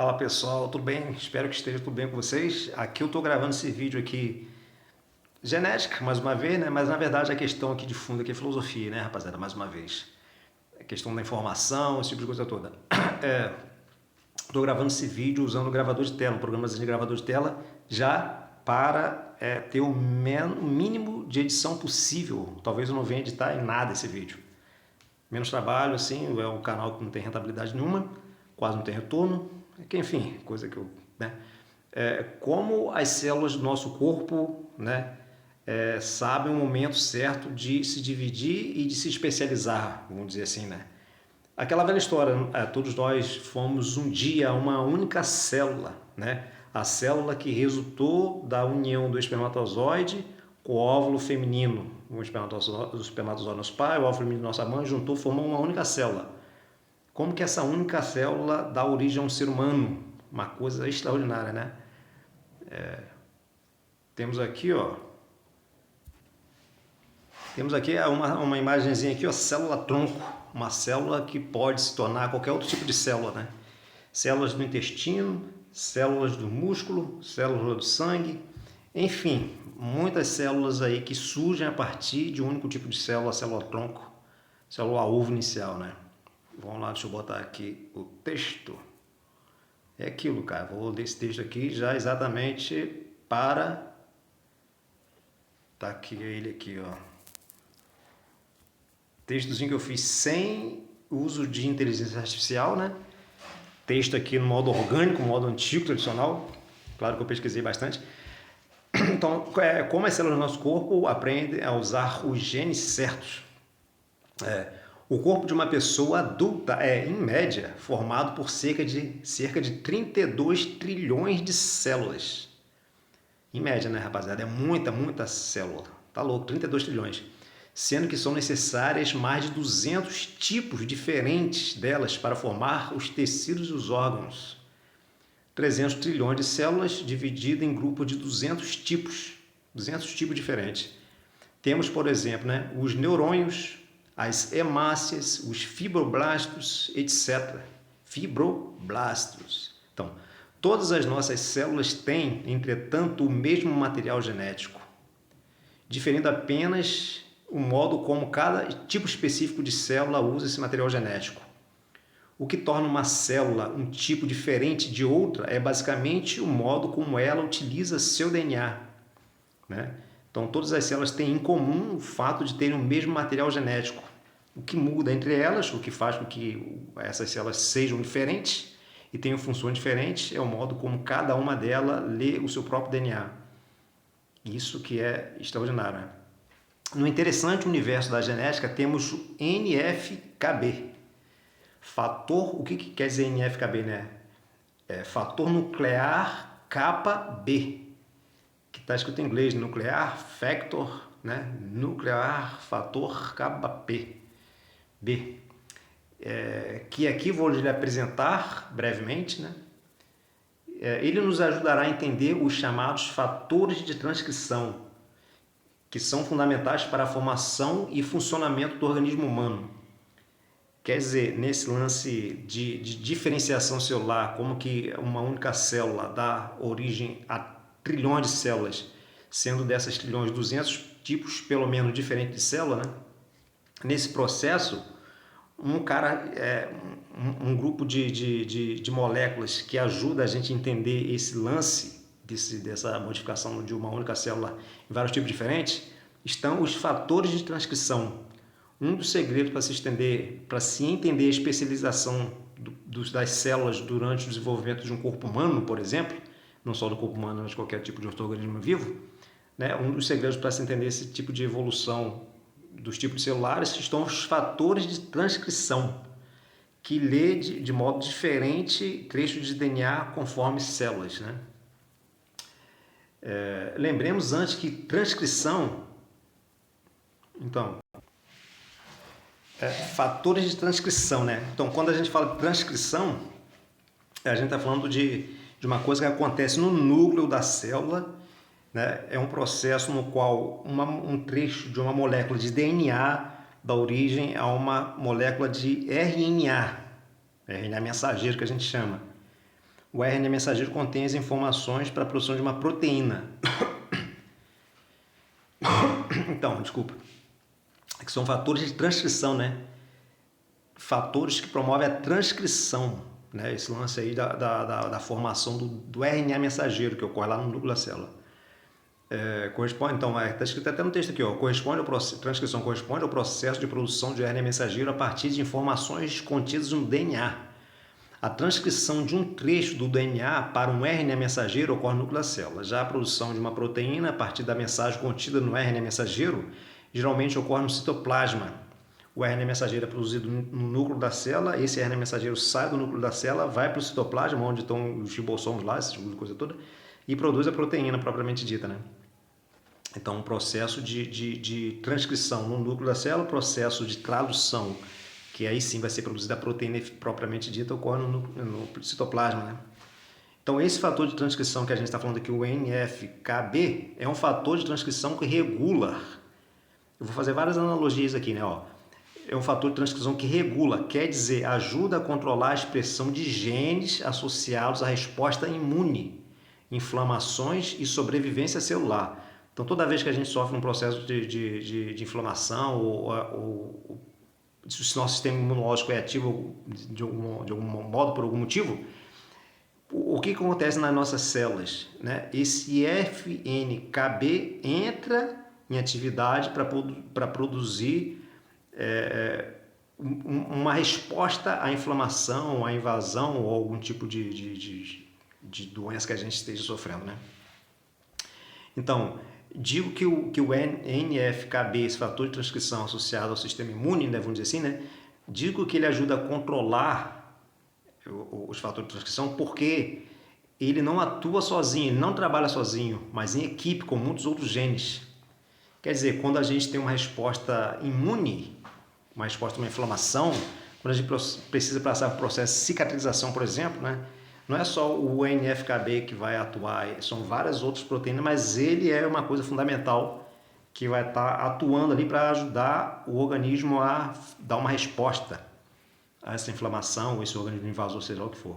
Fala pessoal, tudo bem? Espero que esteja tudo bem com vocês. Aqui eu estou gravando esse vídeo aqui, genética, mais uma vez, né? Mas na verdade a questão aqui de fundo aqui é filosofia, né, rapaziada? Mais uma vez. A questão da informação, esse tipo de coisa toda. Estou gravando esse vídeo usando o gravador de tela, um programazinho de gravador de tela, já para ter o mínimo de edição possível. Talvez eu não venha editar em nada esse vídeo. Menos trabalho, assim, é um canal que não tem rentabilidade nenhuma, quase não tem retorno, que enfim, coisa que eu, né? Como as células do nosso corpo, né, sabem o momento certo de se dividir e de se especializar, vamos dizer assim, né? Aquela velha história, todos nós fomos um dia uma única célula, né? A célula que resultou da união do espermatozoide com o óvulo feminino. O espermatozoide nosso pai, o óvulo feminino nossa mãe, juntou, formou uma única célula. Como que essa única célula dá origem a um ser humano? Uma coisa extraordinária, né? Temos aqui, ó. Temos aqui uma imagenzinha aqui, ó, célula tronco, uma célula que pode se tornar qualquer outro tipo de célula, né? Células do intestino, células do músculo, células do sangue, enfim, muitas células aí que surgem a partir de um único tipo de célula, célula tronco, célula ovo inicial, né? Vamos lá, deixa eu botar aqui o texto. É aquilo, cara, vou ler esse texto aqui já exatamente para... Tá aqui ele aqui, ó. Textozinho que eu fiz sem uso de inteligência artificial, né? Texto aqui no modo orgânico, modo antigo, tradicional. Claro que eu pesquisei bastante. Então, como as células do nosso corpo aprendem a usar os genes certos. O corpo de uma pessoa adulta é, em média, formado por cerca de 32 trilhões de células. Em média, né, rapaziada? É muita célula. Tá louco, 32 trilhões. Sendo que são necessárias mais de 200 tipos diferentes delas para formar os tecidos e os órgãos. 300 trilhões de células divididas em grupos de 200 tipos diferentes. Temos, por exemplo, né, os neurônios, as hemácias, os fibroblastos, etc. Fibroblastos. Então, todas as nossas células têm, entretanto, o mesmo material genético, diferindo apenas o modo como cada tipo específico de célula usa esse material genético. O que torna uma célula um tipo diferente de outra é basicamente o modo como ela utiliza seu DNA, né? Então, todas as células têm em comum o fato de terem o mesmo material genético. O que muda entre elas, o que faz com que essas células sejam diferentes e tenham funções diferentes, é o modo como cada uma delas lê o seu próprio DNA. Isso que é extraordinário, né? No interessante universo da genética, temos o NF-κB. Fator, o que quer dizer NF-κB, né? Fator nuclear kappa B, que está escrito em inglês, nuclear factor, né? Nuclear fator kappa B, que aqui vou lhe apresentar brevemente, né? Ele nos ajudará a entender os chamados fatores de transcrição, que são fundamentais para a formação e funcionamento do organismo humano. Quer dizer, nesse lance de diferenciação celular, como que uma única célula dá origem a trilhões de células, sendo dessas trilhões 200 tipos, pelo menos, diferentes de célula, né? Nesse processo, um grupo de moléculas que ajuda a gente a entender esse lance, dessa modificação de uma única célula em vários tipos diferentes, estão os fatores de transcrição. Um dos segredos para se entender a especialização das células durante o desenvolvimento de um corpo humano, por exemplo, não só do corpo humano, mas de qualquer tipo de outro organismo vivo, né? Um dos segredos para se entender esse tipo de evolução dos tipos celulares estão os fatores de transcrição, que lê de modo diferente trechos de DNA conforme células, né? Lembremos antes que transcrição, então, fatores de transcrição, né? Então, quando a gente fala de transcrição, a gente está falando de uma coisa que acontece no núcleo da célula, né? É um processo no qual um trecho de uma molécula de DNA dá origem a uma molécula de RNA mensageiro que a gente chama. O RNA mensageiro contém as informações para a produção de uma proteína. Então, desculpa. Que são fatores de transcrição, né? Fatores que promovem a transcrição, né? Esse lance aí da formação do RNA mensageiro que ocorre lá no núcleo da célula. Corresponde, então, está escrito até no texto aqui, ó, transcrição corresponde ao processo de produção de RNA mensageiro a partir de informações contidas no DNA. A transcrição de um trecho do DNA para um RNA mensageiro ocorre no núcleo da célula. Já a produção de uma proteína a partir da mensagem contida no RNA mensageiro geralmente ocorre no citoplasma. O RNA mensageiro é produzido no núcleo da célula, esse RNA mensageiro sai do núcleo da célula, vai para o citoplasma, onde estão os ribossomos lá, essa coisa toda, e produz a proteína propriamente dita, né? Então, um processo de transcrição no núcleo da célula, processo de tradução, que aí sim vai ser produzida a proteína propriamente dita, ocorre no citoplasma, né? Então, esse fator de transcrição que a gente está falando aqui, o NF-κB, é um fator de transcrição que regula. Eu vou fazer várias analogias aqui, né? É um fator de transcrição que regula, quer dizer, ajuda a controlar a expressão de genes associados à resposta imune, inflamações e sobrevivência celular. Então, toda vez que a gente sofre um processo de inflamação ou se o nosso sistema imunológico é ativo de algum modo, por algum motivo, o que acontece nas nossas células? Né? Esse FNKB entra em atividade para produzir uma resposta à inflamação, à invasão ou algum tipo de doença que a gente esteja sofrendo, né? Então, digo que o NF-κB, esse fator de transcrição associado ao sistema imune, né, vamos dizer assim, né? Digo que ele ajuda a controlar os fatores de transcrição porque ele não atua sozinho, ele não trabalha sozinho, mas em equipe com muitos outros genes. Quer dizer, quando a gente tem uma resposta imune, uma resposta a uma inflamação, quando a gente precisa passar por processo de cicatrização, por exemplo, né? Não é só o NF-κB que vai atuar, são várias outras proteínas, mas ele é uma coisa fundamental que vai estar atuando ali para ajudar o organismo a dar uma resposta a essa inflamação, esse organismo invasor, seja lá o que for.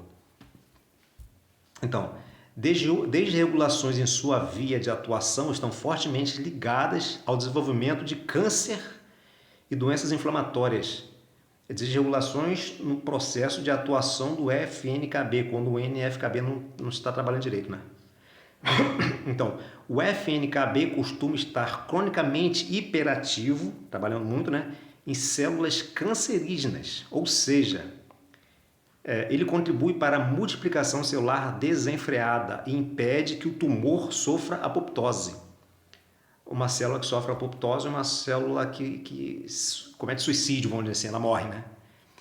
Então, desde regulações em sua via de atuação estão fortemente ligadas ao desenvolvimento de câncer e doenças inflamatórias. Desregulações no processo de atuação do FNKB, quando o NF-κB não está trabalhando direito, né? Então, o FNKB costuma estar cronicamente hiperativo, trabalhando muito, né? Em células cancerígenas, ou seja, ele contribui para a multiplicação celular desenfreada e impede que o tumor sofra apoptose. Uma célula que sofre apoptose é uma célula que comete suicídio, vamos dizer assim, ela morre, né?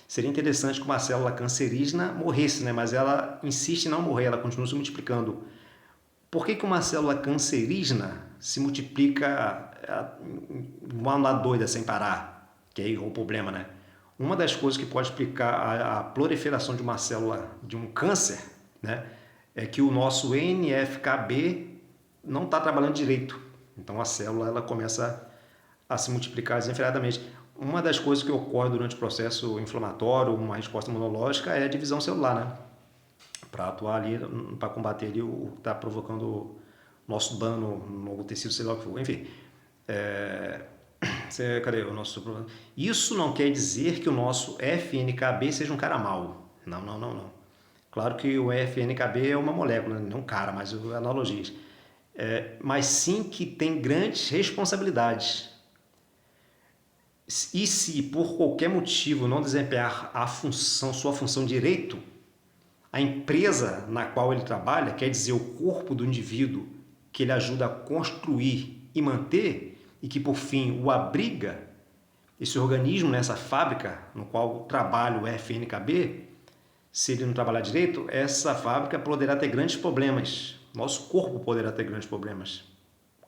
Seria interessante que uma célula cancerígena morresse, né? Mas ela insiste em não morrer, ela continua se multiplicando. Por que uma célula cancerígena se multiplica uma doida sem parar? Que aí é o problema, né? Uma das coisas que pode explicar a proliferação de uma célula de um câncer, né? É que o nosso NF-κB não está trabalhando direito. Então a célula ela começa a se multiplicar desenfreadamente. Uma das coisas que ocorre durante o processo inflamatório, uma resposta imunológica, é a divisão celular, né? Para atuar ali, para combater ali o que está provocando o nosso dano no tecido celular que for. Enfim, cadê o nosso... Isso não quer dizer que o nosso FNKB seja um cara mau. Não. Claro que o FNKB é uma molécula, não um cara, mas analogias. Mas sim que tem grandes responsabilidades. E se por qualquer motivo não desempenhar sua função direito, a empresa na qual ele trabalha, quer dizer, o corpo do indivíduo que ele ajuda a construir e manter, e que por fim o abriga, esse organismo nessa fábrica no qual trabalha o FNKB, se ele não trabalhar direito, essa fábrica poderá ter grandes problemas. Nosso corpo poderá ter grandes problemas.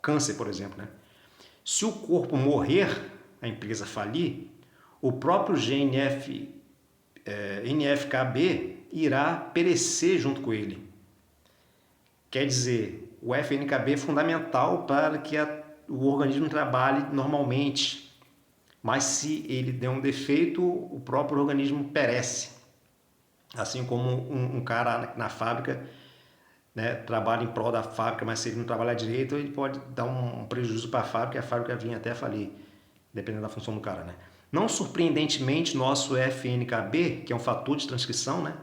Câncer, por exemplo, né? Se o corpo morrer, a empresa falir, o próprio NF-κB irá perecer junto com ele. Quer dizer, o FNKB é fundamental para que o organismo trabalhe normalmente. Mas se ele der um defeito, o próprio organismo perece. Assim como um cara na fábrica, né, trabalha em prol da fábrica, mas se ele não trabalhar direito, ele pode dar um prejuízo para a fábrica e a fábrica vir até falir, dependendo da função do cara, né? Não surpreendentemente, nosso FNKB, que é um fator de transcrição, né,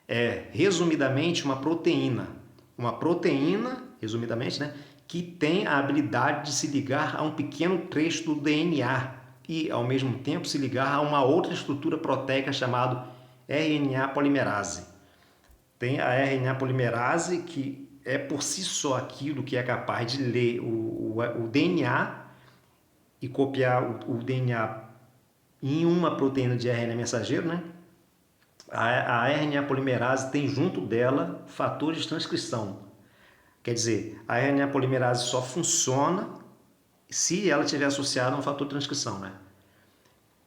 é resumidamente uma proteína. Uma proteína, resumidamente, né, que tem a habilidade de se ligar a um pequeno trecho do DNA e, ao mesmo tempo, se ligar a uma outra estrutura proteica chamada RNA polimerase. Tem a RNA polimerase, que é por si só aquilo que é capaz de ler o DNA e copiar o DNA em uma proteína de RNA mensageiro, né? A RNA polimerase tem junto dela fatores de transcrição. Quer dizer, a RNA polimerase só funciona se ela estiver associada a um fator de transcrição, né?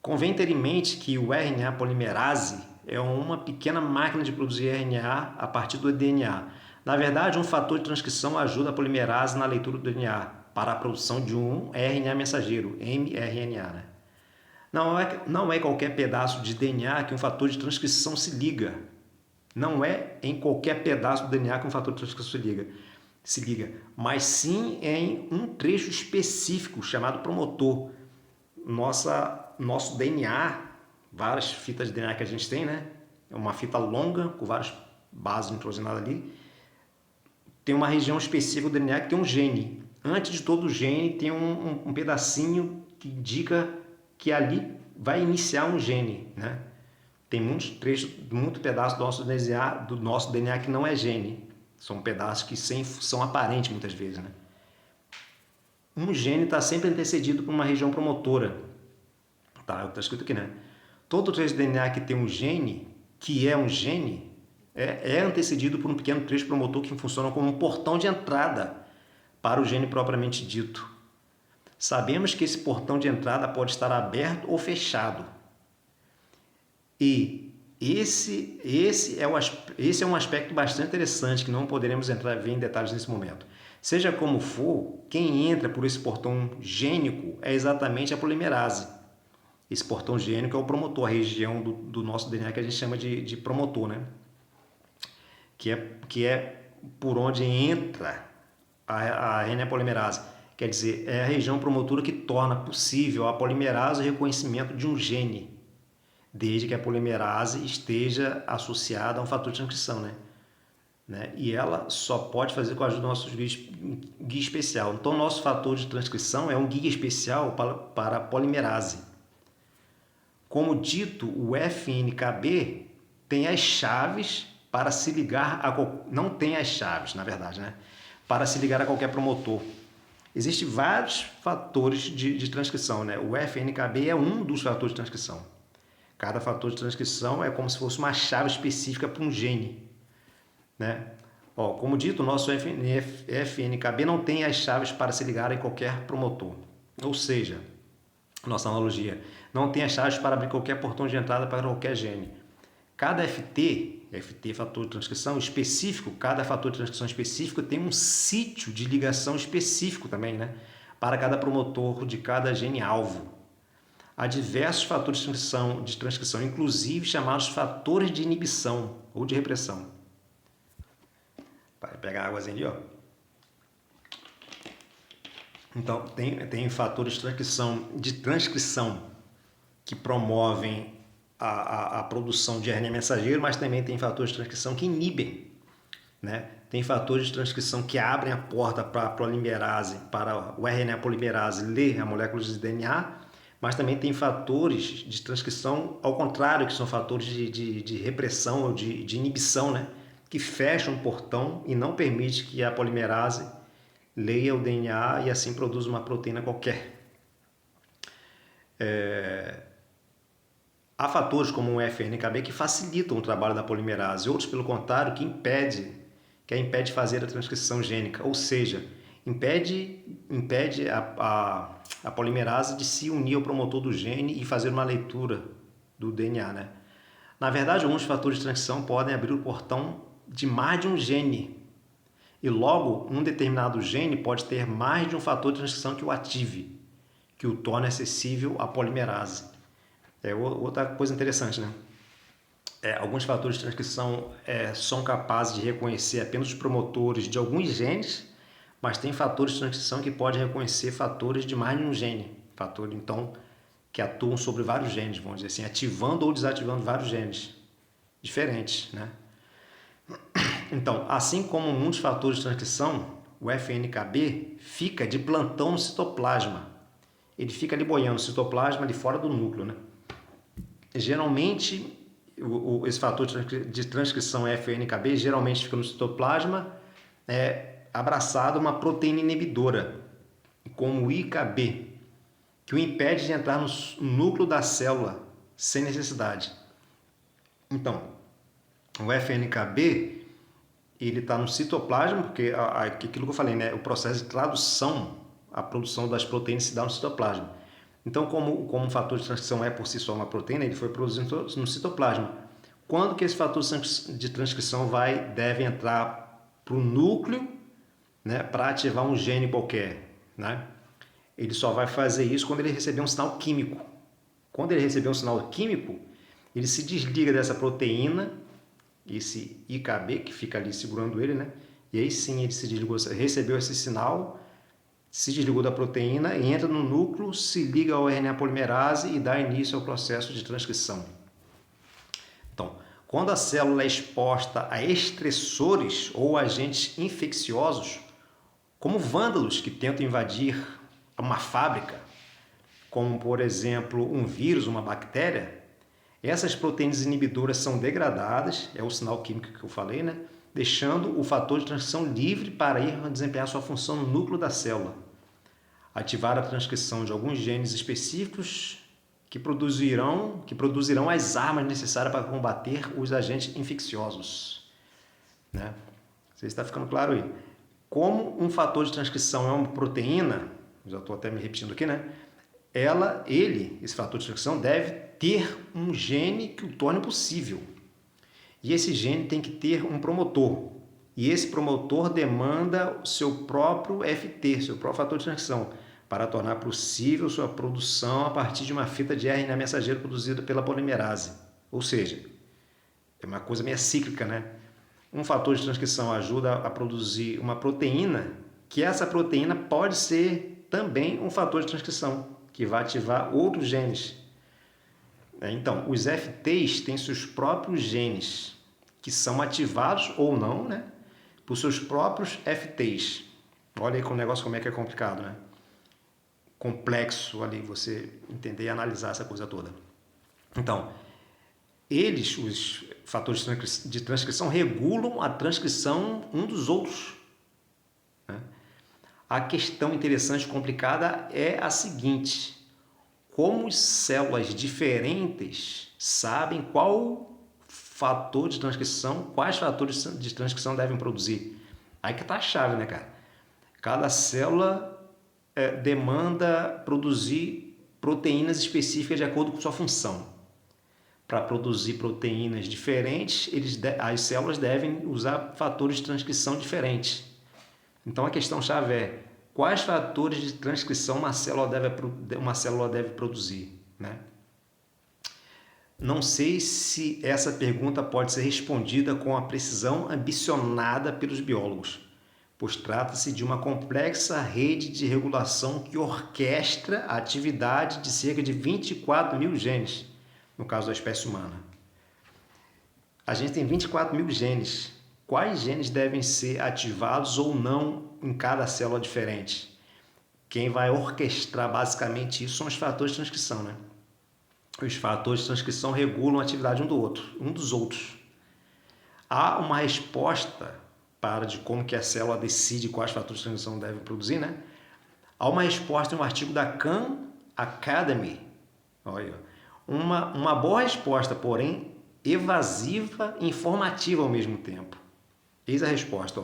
Convém ter em mente que o RNA polimerase é uma pequena máquina de produzir RNA a partir do DNA. Na verdade, um fator de transcrição ajuda a polimerase na leitura do DNA para a produção de um RNA mensageiro, mRNA, né? Não é qualquer pedaço de DNA que um fator de transcrição se liga. Não é em qualquer pedaço do DNA que um fator de transcrição se liga, mas sim em um trecho específico chamado promotor. Nosso DNA, várias fitas de DNA que a gente tem, né? É uma fita longa com várias bases nitrogenadas ali. Tem uma região específica do DNA que tem um gene. Antes de todo o gene tem um pedacinho que indica que ali vai iniciar um gene, né? Tem muitos trechos, muito pedaço do nosso DNA que não é gene. São pedaços que sem função aparente muitas vezes, né? Um gene está sempre antecedido por uma região promotora. Tá, está escrito aqui, né? Todo trecho de DNA que tem um gene, que é um gene, é antecedido por um pequeno trecho promotor que funciona como um portão de entrada para o gene propriamente dito. Sabemos que esse portão de entrada pode estar aberto ou fechado. E esse é um aspecto bastante interessante que não poderemos ver em detalhes nesse momento. Seja como for, quem entra por esse portão gênico é exatamente a polimerase. Esse portão gênico é o promotor, a região do nosso DNA que a gente chama de promotor, né? Que é por onde entra a RNA polimerase. Quer dizer, é a região promotora que torna possível a polimerase o reconhecimento de um gene, desde que a polimerase esteja associada a um fator de transcrição, né? E ela só pode fazer com a ajuda do nosso guia especial. Então, nosso fator de transcrição é um guia especial para a polimerase. Como dito, o FNKB tem as chaves para se ligar a... Não tem as chaves, na verdade, né? Para se ligar a qualquer promotor. Existem vários fatores de transcrição, né? O FNKB é um dos fatores de transcrição. Cada fator de transcrição é como se fosse uma chave específica para um gene, né? Como dito, o nosso FNKB não tem as chaves para se ligar em qualquer promotor. Ou seja, nossa analogia, não tem as chaves para abrir qualquer portão de entrada para qualquer gene. Cada FT, fator de transcrição específico, cada fator de transcrição específico tem um sítio de ligação específico também, né? Para cada promotor de cada gene-alvo. Há diversos fatores de transcrição, inclusive chamados fatores de inibição ou de repressão. Vai pegar a águazinha ali, ó. Então, tem fatores de transcrição que promovem a produção de RNA mensageiro, mas também tem fatores de transcrição que inibem, né? Tem fatores de transcrição que abrem a porta para a polimerase, para o RNA polimerase ler a molécula de DNA, mas também tem fatores de transcrição ao contrário, que são fatores de repressão ou de inibição, né? Que fecham o portão e não permite que a polimerase leia o DNA e assim produza uma proteína qualquer. Há fatores como o FNKB que facilitam o trabalho da polimerase, outros, pelo contrário, que impede fazer a transcrição gênica, ou seja, impede a polimerase de se unir ao promotor do gene e fazer uma leitura do DNA, né? Na verdade, alguns fatores de transcrição podem abrir o portão de mais de um gene, e logo um determinado gene pode ter mais de um fator de transcrição que o ative, que o torne acessível à polimerase. É outra coisa interessante, né? Alguns fatores de transcrição são capazes de reconhecer apenas os promotores de alguns genes, mas tem fatores de transcrição que podem reconhecer fatores de mais de um gene. Fatores, então, que atuam sobre vários genes, vamos dizer assim, ativando ou desativando vários genes diferentes, né? Então, assim como muitos fatores de transcrição, o FNKB fica de plantão no citoplasma. Ele fica ali boiando no citoplasma, ali fora do núcleo, né? Geralmente, esse fator de transcrição FNKB geralmente fica no citoplasma abraçado a uma proteína inibidora, como o IKB, que o impede de entrar no núcleo da célula sem necessidade. Então, o FNKB ele está no citoplasma, porque aquilo que eu falei, né, o processo de tradução, a produção das proteínas se dá no citoplasma. Então, como um fator de transcrição é por si só uma proteína, ele foi produzido no citoplasma. Quando que esse fator de transcrição deve entrar para o núcleo, né, para ativar um gene qualquer, né? Ele só vai fazer isso quando ele receber um sinal químico. Quando ele receber um sinal químico, ele se desliga dessa proteína, esse IKB que fica ali segurando ele, né? E aí sim ele se desligou, recebeu esse sinal, se desligou da proteína, entra no núcleo, se liga ao RNA polimerase e dá início ao processo de transcrição. Então, quando a célula é exposta a estressores ou agentes infecciosos, como vândalos que tentam invadir uma fábrica, como por exemplo um vírus, uma bactéria, essas proteínas inibidoras são degradadas, é o sinal químico que eu falei, né? Deixando o fator de transcrição livre para ir desempenhar sua função no núcleo da célula. Ativar a transcrição de alguns genes específicos que produzirão as armas necessárias para combater os agentes infecciosos. Né? Não sei se está ficando claro aí. Como um fator de transcrição é uma proteína, já estou até me repetindo aqui, né? Esse fator de transcrição deve ter um gene que o torne possível. E esse gene tem que ter um promotor. E esse promotor demanda o seu próprio FT, seu próprio fator de transcrição, para tornar possível sua produção a partir de uma fita de RNA mensageiro produzida pela polimerase. Ou seja, é uma coisa meio cíclica, né? Um fator de transcrição ajuda a produzir uma proteína, que essa proteína pode ser também um fator de transcrição, que vai ativar outros genes. Então, os FTs têm seus próprios genes, que são ativados ou não, né, por seus próprios FTs. Olha aí com o negócio como é que é complicado, né? Complexo ali você entender e analisar essa coisa toda. Então, os fatores de transcrição, regulam a transcrição um dos outros. Né? A questão interessante e complicada é a seguinte: como células diferentes sabem quais fatores de transcrição devem produzir? Aí que está a chave, né, cara? Cada célula demanda produzir proteínas específicas de acordo com sua função. Para produzir proteínas diferentes, as células devem usar fatores de transcrição diferentes. Então a questão-chave é: quais fatores de transcrição uma célula deve produzir? Né? Não sei se essa pergunta pode ser respondida com a precisão ambicionada pelos biólogos, pois trata-se de uma complexa rede de regulação que orquestra a atividade de cerca de 24 mil genes, no caso da espécie humana. A gente tem 24 mil genes. Quais genes devem ser ativados ou não em cada célula diferente? Quem vai orquestrar basicamente isso são os fatores de transcrição, né? Os fatores de transcrição regulam a atividade um dos outros. Há uma resposta de como que a célula decide quais fatores de transcrição deve produzir, né? Há uma resposta em um artigo da Khan Academy. Olha, uma boa resposta, porém evasiva e informativa ao mesmo tempo. Eis a resposta.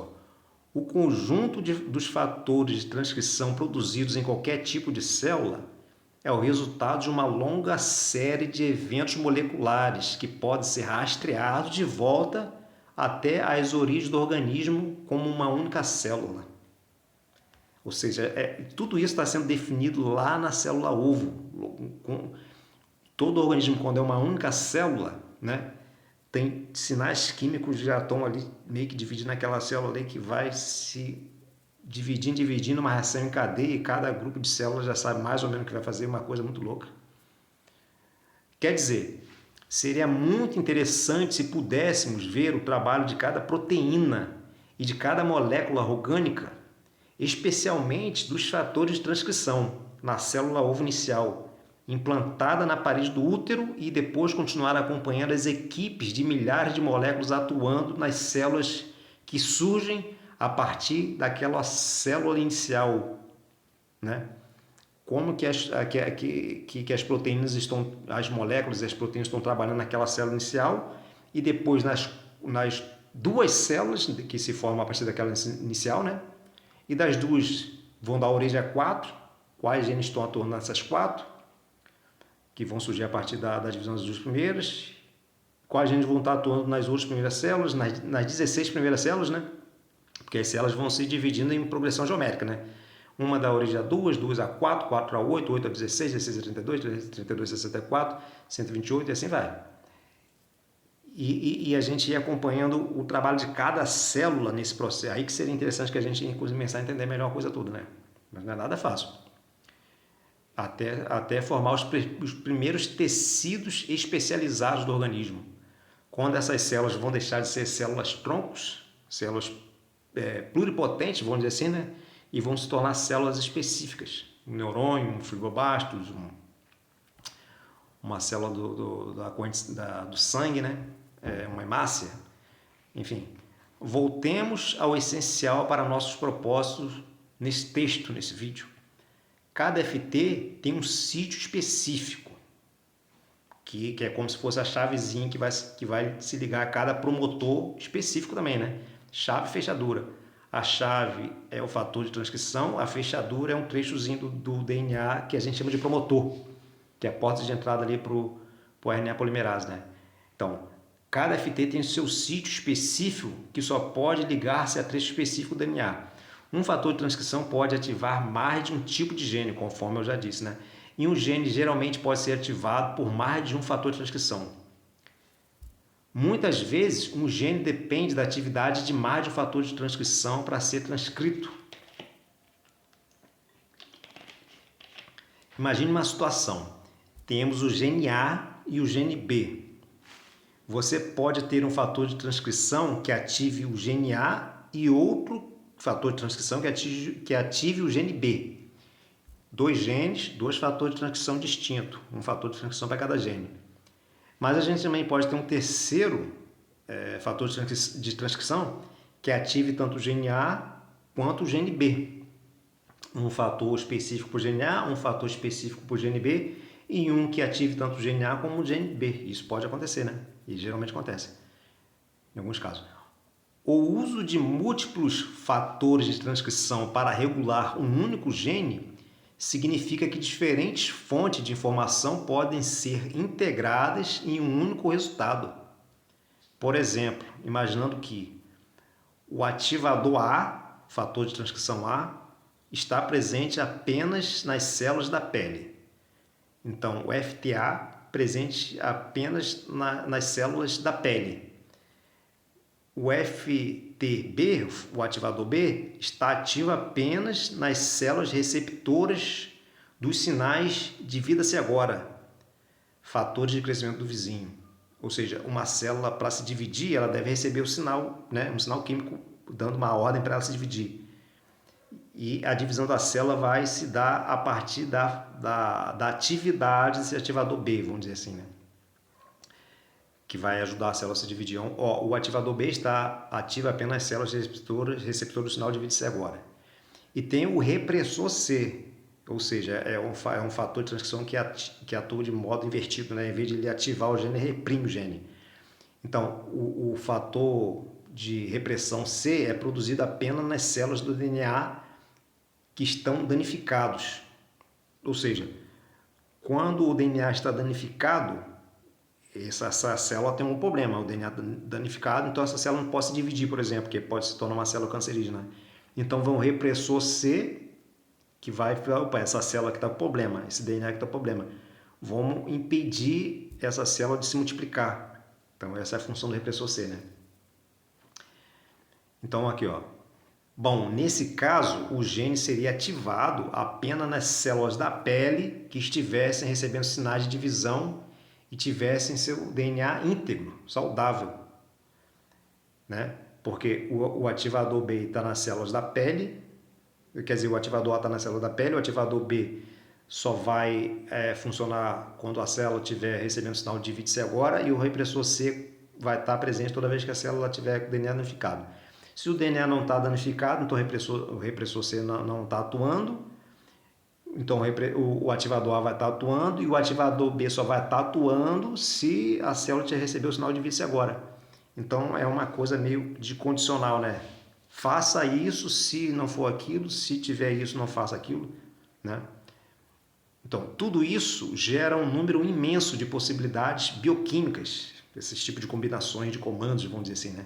O conjunto dos fatores de transcrição produzidos em qualquer tipo de célula é o resultado de uma longa série de eventos moleculares que podem ser rastreados de volta até as origens do organismo como uma única célula. Ou seja, tudo isso está sendo definido lá na célula ovo. Todo organismo, quando é uma única célula, né, tem sinais químicos que já estão ali meio que dividindo aquela célula ali que vai se dividindo uma reação em cadeia e cada grupo de células já sabe mais ou menos o que vai fazer, uma coisa muito louca. Quer dizer, seria muito interessante se pudéssemos ver o trabalho de cada proteína e de cada molécula orgânica, especialmente dos fatores de transcrição na célula ovo inicial, implantada na parede do útero e depois continuar acompanhando as equipes de milhares de moléculas atuando nas células que surgem a partir daquela célula inicial, né? Como que as proteínas estão, as moléculas e as proteínas estão trabalhando naquela célula inicial e depois nas duas células que se formam a partir daquela inicial, né? E das duas vão dar origem a quatro, quais genes estão atuando nessas quatro, que vão surgir a partir da divisão das duas primeiras, quais genes vão estar atuando nas outras primeiras células, nas 16 primeiras células, né? Porque as células vão se dividindo em progressão geométrica, né? Uma dá origem a 2, 2 a 4, 4 a 8, 8 a 16, 16 a 32, 32 a 64, 128 e assim vai. E a gente ia acompanhando o trabalho de cada célula nesse processo. Aí que seria interessante que a gente inclusive começar a entender melhor a coisa toda, né? Mas não é nada fácil. Até formar os primeiros tecidos especializados do organismo. Quando essas células vão deixar de ser células troncos, células pluripotentes, vamos dizer assim, né? E vão se tornar células específicas. Um neurônio, um fibroblast, uma célula do sangue, né? Uma hemácia. Enfim, voltemos ao essencial para nossos propósitos nesse texto, nesse vídeo. Cada FT tem um sítio específico, que é como se fosse a chavezinha que vai se ligar a cada promotor específico também, né? Chave e fechadura. A chave é o fator de transcrição, a fechadura é um trechozinho do DNA que a gente chama de promotor, que é a porta de entrada ali para o RNA polimerase, né? Então, cada FT tem o seu sítio específico que só pode ligar-se a trecho específico do DNA. Um fator de transcrição pode ativar mais de um tipo de gene, conforme eu já disse, né? E um gene geralmente pode ser ativado por mais de um fator de transcrição. Muitas vezes, um gene depende da atividade de mais de um fator de transcrição para ser transcrito. Imagine uma situação. Temos o gene A e o gene B. Você pode ter um fator de transcrição que ative o gene A e outro fator de transcrição que ative o gene B. Dois genes, dois fatores de transcrição distintos. Um fator de transcrição para cada gene. Mas a gente também pode ter um terceiro fator de transcrição que ative tanto o gene A quanto o gene B. Um fator específico para o gene A, um fator específico para o gene B e um que ative tanto o gene A como o gene B. Isso pode acontecer, né? E geralmente acontece, em alguns casos. O uso de múltiplos fatores de transcrição para regular um único gene significa que diferentes fontes de informação podem ser integradas em um único resultado. Por exemplo, imaginando que o ativador A, fator de transcrição A, está presente apenas nas células da pele. Então, o FTA presente apenas nas células da pele. O FTB, o ativador B, está ativo apenas nas células receptoras dos sinais de vida-se agora, fatores de crescimento do vizinho. Ou seja, uma célula, para se dividir, ela deve receber o sinal, né, um sinal químico dando uma ordem para ela se dividir. E a divisão da célula vai se dar a partir da atividade desse ativador B, vamos dizer assim, né? Que vai ajudar a célula a se dividir. O ativador B está ativo apenas nas células receptoras do sinal de vida-se agora. E tem o repressor C, ou seja, é um fator de transcrição que atua de modo invertido, né? Em vez de ele ativar o gene, ele reprime o gene. Então, o fator de repressão C é produzido apenas nas células do DNA que estão danificados. Ou seja, quando o DNA está danificado, essa célula tem um problema, o DNA danificado, então essa célula não pode se dividir, por exemplo, porque pode se tornar uma célula cancerígena. Então, vem um repressor C, que vai, opa, essa célula que está com problema, esse DNA que está com problema. Vamos impedir essa célula de se multiplicar. Então, essa é a função do repressor C, né? Então, aqui, ó. Bom, nesse caso, o gene seria ativado apenas nas células da pele que estivessem recebendo sinais de divisão e tivessem seu DNA íntegro, saudável, né? Porque o ativador B está nas células da pele, quer dizer, o ativador A está na célula da pele, o ativador B só vai funcionar quando a célula estiver recebendo sinal de divide-se agora, e o repressor C vai estar presente toda vez que a célula tiver com o DNA danificado. Se o DNA não está danificado, então o repressor C não está atuando, então o ativador A vai estar atuando e o ativador B só vai estar atuando se a célula receber o sinal de divide-se agora. Então é uma coisa meio de condicional, né? Faça isso se não for aquilo, se tiver isso, não faça aquilo, né? Então, tudo isso gera um número imenso de possibilidades bioquímicas, esses tipos de combinações de comandos, vamos dizer assim, né?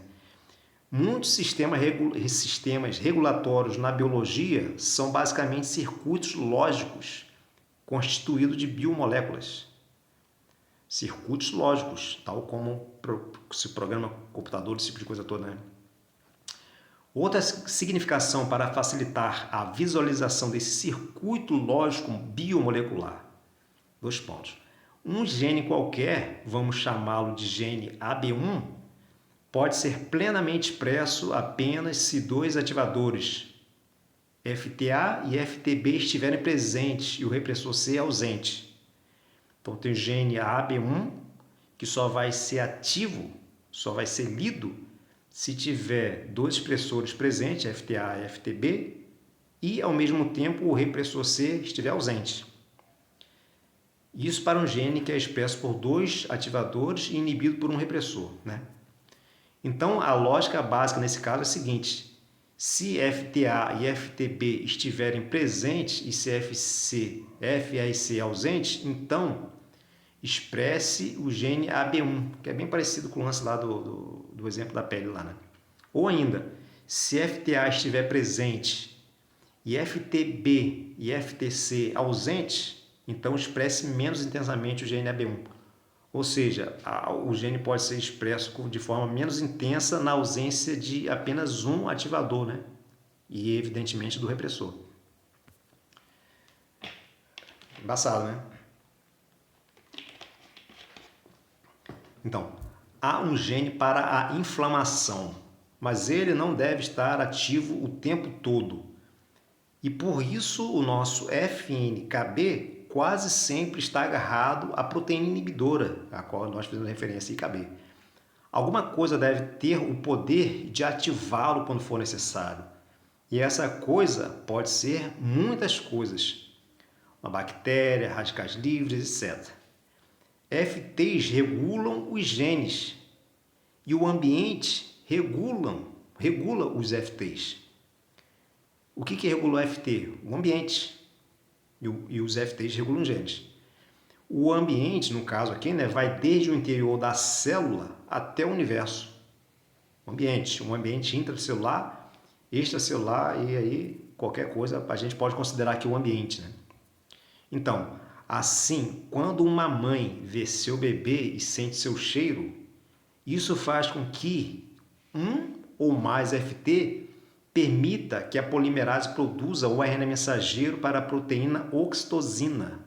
Muitos sistemas regulatórios na biologia são basicamente circuitos lógicos constituídos de biomoléculas. Circuitos lógicos, tal como se programa computador, esse tipo de coisa toda, né? Outra significação para facilitar a visualização desse circuito lógico biomolecular. 2 pontos. Um gene qualquer, vamos chamá-lo de gene AB1, pode ser plenamente expresso apenas se 2 ativadores, FTA e FTB, estiverem presentes e o repressor C ausente. Então tem o gene AB1, que só vai ser ativo, só vai ser lido se tiver 2 expressores presentes, FTA e FTB, e ao mesmo tempo o repressor C estiver ausente. Isso para um gene que é expresso por 2 ativadores e inibido por um repressor, né? Então a lógica básica nesse caso é a seguinte: se FTA e FTB estiverem presentes e se FA e C ausentes, então expresse o gene AB1, que é bem parecido com o lance lá do exemplo da pele lá, né? Ou ainda, se FTA estiver presente e FTB e FTC ausentes, então expresse menos intensamente o gene AB1. Ou seja, o gene pode ser expresso de forma menos intensa na ausência de apenas um ativador, né? E evidentemente do repressor. Embaçado, né? Então, há um gene para a inflamação, mas ele não deve estar ativo o tempo todo. E por isso o nosso FNKB quase sempre está agarrado à proteína inibidora, a qual nós fizemos referência, IKB. Alguma coisa deve ter o poder de ativá-lo quando for necessário. E essa coisa pode ser muitas coisas. Uma bactéria, radicais livres, etc. FTs regulam os genes e o ambiente regula os FTs. O que regula o FT? O ambiente. E os FTs regulam os genes. O ambiente, no caso aqui, né, vai desde o interior da célula até o universo. Um ambiente intracelular, extracelular e aí qualquer coisa a gente pode considerar aqui o ambiente, né? Então, assim, quando uma mãe vê seu bebê e sente seu cheiro, isso faz com que um ou mais FT permita que a polimerase produza o RNA mensageiro para a proteína oxitocina,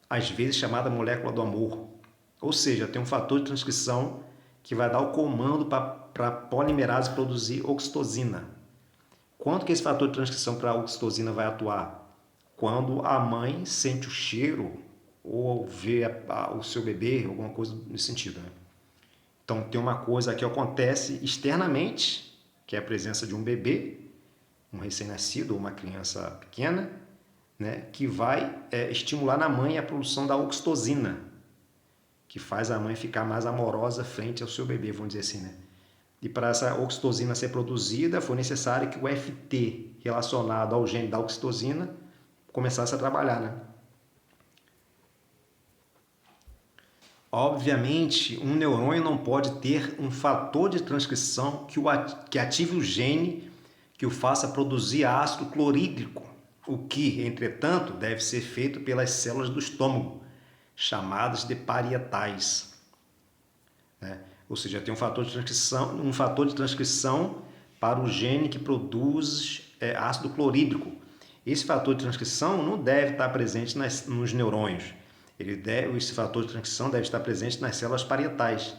às vezes chamada molécula do amor. Ou seja, tem um fator de transcrição que vai dar o comando para a polimerase produzir oxitocina. Quando que esse fator de transcrição para a oxitocina vai atuar? Quando a mãe sente o cheiro ou vê o seu bebê, alguma coisa nesse sentido, né? Então tem uma coisa que acontece externamente, que é a presença de um bebê, um recém-nascido ou uma criança pequena, né, que vai estimular na mãe a produção da oxitocina, que faz a mãe ficar mais amorosa frente ao seu bebê, vamos dizer assim, né? E para essa oxitocina ser produzida, foi necessário que o FT relacionado ao gene da oxitocina começasse a trabalhar, né? Obviamente, um neurônio não pode ter um fator de transcrição que ative o gene que o faça produzir ácido clorídrico, o que, entretanto, deve ser feito pelas células do estômago, chamadas de parietais. né? Ou seja, tem um fator de transcrição para o gene que produz ácido clorídrico. Esse fator de transcrição não deve estar presente nos neurônios. Esse fator de transcrição deve estar presente nas células parietais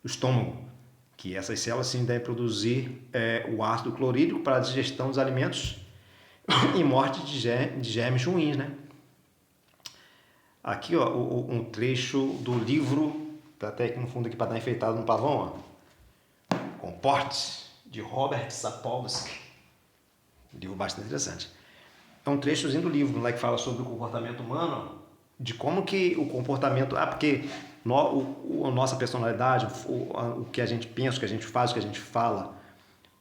do estômago, que essas células sim devem produzir o ácido clorídrico para a digestão dos alimentos e morte de germes ruins, né? Aqui, ó, um trecho do livro, tá até aqui no fundo aqui para dar enfeitado no pavão, ó. Comporte, de Robert Sapolsky. Livro bastante interessante. É um trechozinho do livro lá que fala sobre o comportamento humano, de como que o comportamento... porque a nossa personalidade, o que a gente pensa, o que a gente faz, o que a gente fala,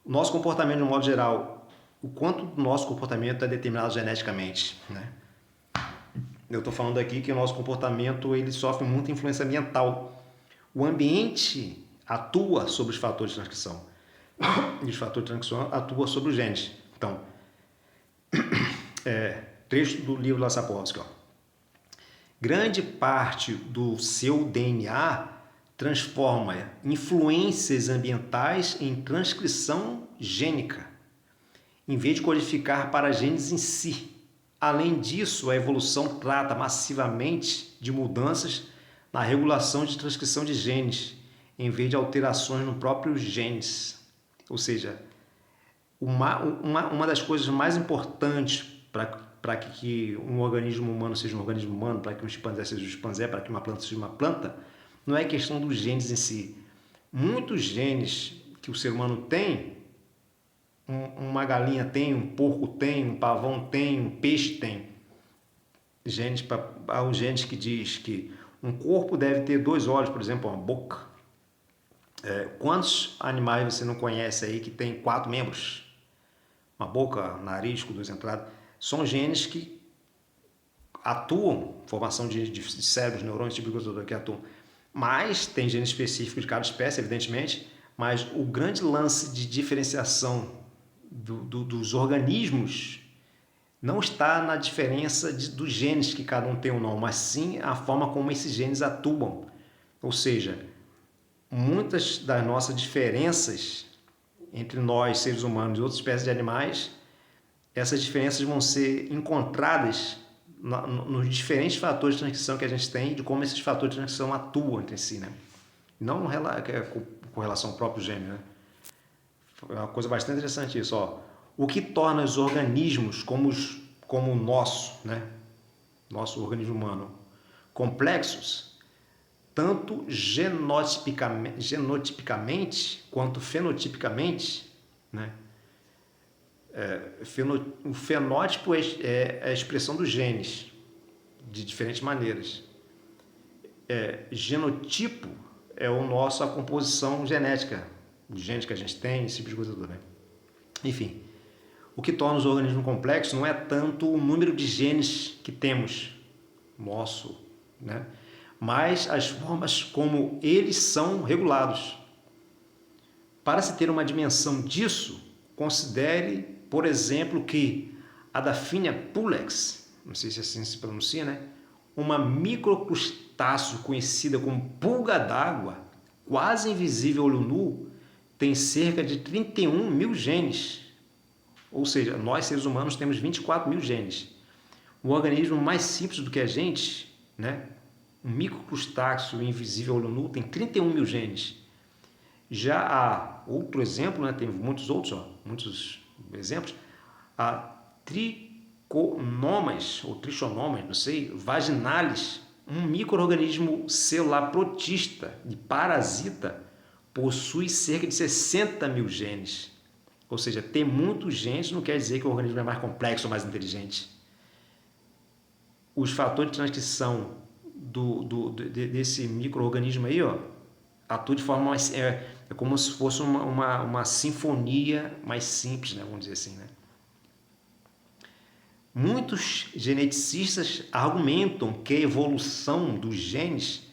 o nosso comportamento de um modo geral, o quanto do nosso comportamento é determinado geneticamente, né? Eu estou falando aqui que o nosso comportamento ele sofre muita influência ambiental. O ambiente atua sobre os fatores de transcrição. E os fatores de transcrição atuam sobre os genes. Então, trecho do livro da Sapolsky, ó. Grande parte do seu DNA transforma influências ambientais em transcrição gênica, em vez de codificar para genes em si. Além disso, a evolução trata massivamente de mudanças na regulação de transcrição de genes, em vez de alterações no próprio genes. Ou seja, uma das coisas mais importantes para que um organismo humano seja um organismo humano, para que um chimpanzé seja um chimpanzé, para que uma planta seja uma planta, não é questão dos genes em si. Muitos genes que o ser humano tem, uma galinha tem, um porco tem, um pavão tem, um peixe tem. Há um genes que diz que um corpo deve ter 2 olhos, por exemplo, uma boca. Quantos animais você não conhece aí que tem 4 membros? Uma boca, nariz com 2 entradas. São genes que atuam, formação de cérebros, neurônios, tipo de coisa que atuam. Mas tem genes específicos de cada espécie, evidentemente, mas o grande lance de diferenciação dos organismos não está na diferença dos genes que cada um tem ou não, mas sim a forma como esses genes atuam. Ou seja, muitas das nossas diferenças entre nós, seres humanos e outras espécies de animais, essas diferenças vão ser encontradas nos diferentes fatores de transcrição que a gente tem, de como esses fatores de transcrição atuam entre si, né? Não com relação ao próprio gene, né? É uma coisa bastante interessante isso, ó. O que torna os organismos como o nosso, né? Nosso organismo humano, complexos, tanto genotipicamente quanto fenotipicamente, né? O fenótipo é a expressão dos genes de diferentes maneiras. Genotipo é a composição genética, os genes que a gente tem, esse tipo de coisa toda, né? Enfim, o que torna os organismos complexos não é tanto o número de genes que temos, né? Mas as formas como eles são regulados. Para se ter uma dimensão disso, considere, por exemplo, que a Daphnia pulex, não sei se assim se pronuncia, né? Uma microcrustáceo conhecida como pulga d'água, quase invisível ao olho nu, tem cerca de 31 mil genes. Ou seja, nós seres humanos temos 24 mil genes. O organismo mais simples do que a gente, né? Um microcrustáceo invisível ao olho nu tem 31 mil genes. Já há outro exemplo, né? Tem muitos outros, muitos exemplos. Há triconomas, ou trichonomas, não sei, vaginalis, um micro-organismo celular protista e parasita, possui cerca de 60 mil genes. Ou seja, ter muitos genes não quer dizer que o organismo é mais complexo ou mais inteligente. Os fatores de transcrição desse micro-organismo aí, ó, atuam de forma mais... É como se fosse uma sinfonia mais simples, né? Vamos dizer assim, né? Muitos geneticistas argumentam que a evolução dos genes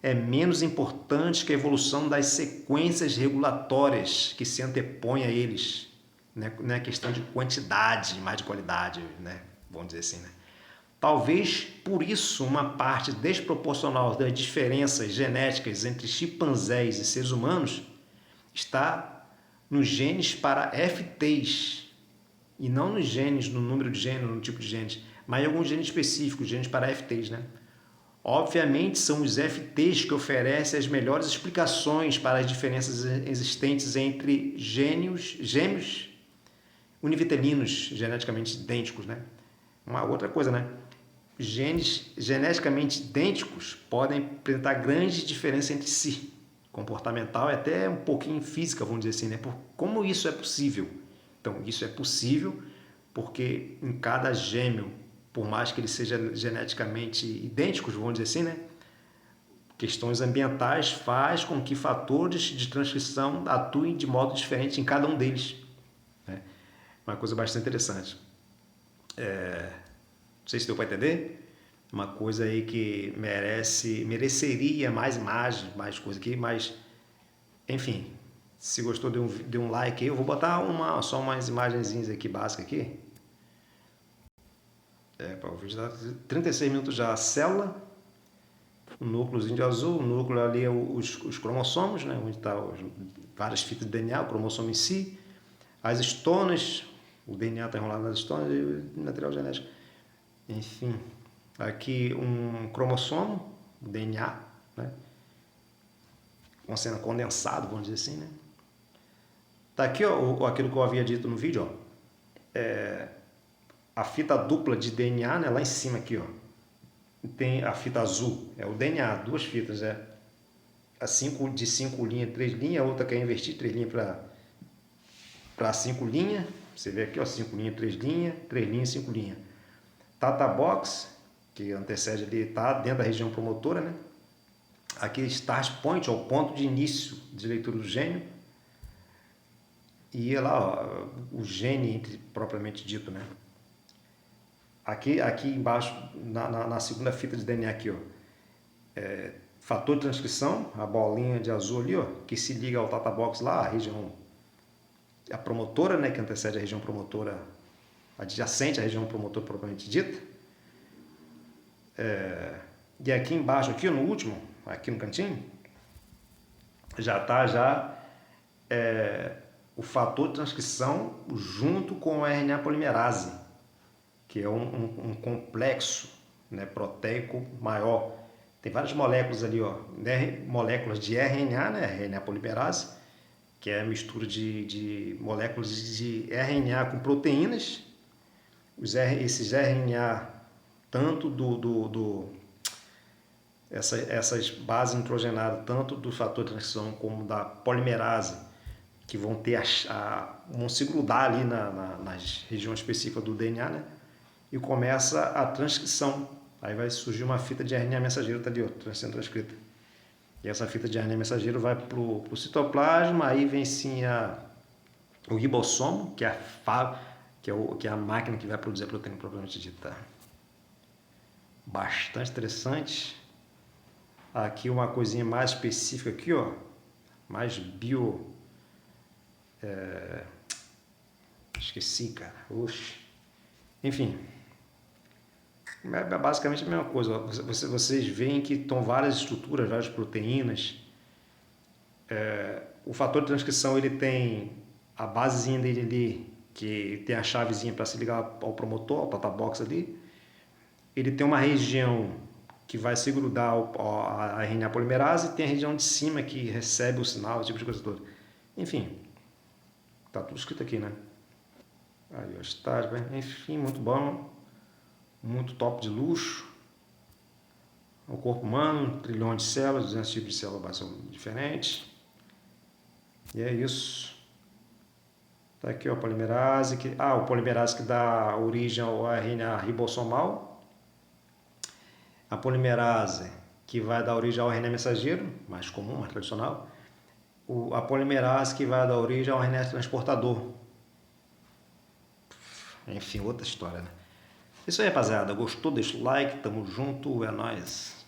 é menos importante que a evolução das sequências regulatórias que se antepõem a eles, né? Não é questão de quantidade, mais de qualidade, né? Vamos dizer assim, né? Talvez por isso uma parte desproporcional das diferenças genéticas entre chimpanzés e seres humanos está nos genes para FTs e não nos genes, no número de genes, no tipo de genes, mas em alguns genes específicos, genes para FTs, né? Obviamente são os FTs que oferecem as melhores explicações para as diferenças existentes entre gêmeos univitelinos geneticamente idênticos, né? Uma outra coisa, né? Genes geneticamente idênticos podem apresentar grandes diferenças entre si, comportamental e até um pouquinho física, vamos dizer assim, né? Como isso é possível? Então, isso é possível porque em cada gêmeo, por mais que eles sejam geneticamente idênticos, vamos dizer assim, né? Questões ambientais faz com que fatores de transcrição atuem de modo diferente em cada um deles, né? Uma coisa bastante interessante. Não sei se deu para entender. Uma coisa aí que mereceria mais imagens, mais coisa aqui, mas enfim, se gostou, dê um like aí. Eu vou botar só umas imagenzinhas aqui básicas aqui. O vídeo dá 36 minutos já. A célula, o núcleozinho de azul, o núcleo ali é os cromossomos, né? Onde está várias fitas de DNA, o cromossomo em si, as estonas, o DNA está enrolado nas estonas e o material genético. Enfim, aqui um cromossomo, o DNA, né? Sendo condensado, vamos dizer assim, né? Tá aqui, ó, aquilo que eu havia dito no vídeo, ó. A fita dupla de DNA, né? Lá em cima aqui, ó. Tem a fita azul, é o DNA, duas fitas, de 5 linhas, 3 linhas, a outra quer invertir 3 linhas para 5 linhas. Você vê aqui, ó, 5 linhas, 3 linhas, 5 linhas. Data box, que antecede ali, está dentro da região promotora, né? Aqui start point, ó, o ponto de início de leitura do gene. E lá, ó, o gene propriamente dito, né? Aqui embaixo, na segunda fita de DNA aqui, ó, fator de transcrição, a bolinha de azul ali, ó, que se liga ao data box lá, a promotora, né, que antecede a região promotora, adjacente à região promotora propriamente dita. E aqui embaixo, aqui no último, aqui no cantinho, já está o fator de transcrição junto com o RNA polimerase, que é um complexo, né, proteico maior. Tem várias moléculas ali, ó, moléculas de RNA, né, RNA polimerase, que é a mistura de moléculas de RNA com proteínas. Esses RNA, tanto essas bases nitrogenadas, tanto do fator de transcrição como da polimerase, que vão vão se grudar ali nas regiões específicas do DNA, né? E começa a transcrição. Aí vai surgir uma fita de RNA mensageiro, tá ali, ó, sendo transcrita. E essa fita de RNA mensageiro vai para o citoplasma, aí vem sim o ribossomo, que é a máquina que vai produzir a proteína propriamente dita. Bastante interessante. Aqui uma coisinha mais específica aqui, ó, mais esqueci, cara. Oxe. Enfim, é basicamente a mesma coisa. Vocês veem que estão várias estruturas, várias proteínas. O fator de transcrição, ele tem a basezinha dele ali, que tem a chavezinha para se ligar ao promotor, ao data box ali. Ele tem uma região que vai se grudar a RNA polimerase, e tem a região de cima que recebe o sinal, esse tipo de coisa toda. Enfim, tá tudo escrito aqui, né? Aí, ó, estágio, enfim, muito bom, muito top de luxo. O corpo humano, 1 trilhão de células, 200 tipos de células são diferentes. E é isso. Tá aqui, ó, a polimerase, o polimerase que dá origem ao RNA ribossomal. A polimerase que vai dar origem ao RNA mensageiro, mais comum, mais tradicional. A polimerase que vai dar origem ao RNA transportador. Enfim, outra história, né? Isso aí, rapaziada. Gostou? Deixa o like, tamo junto, é nóis.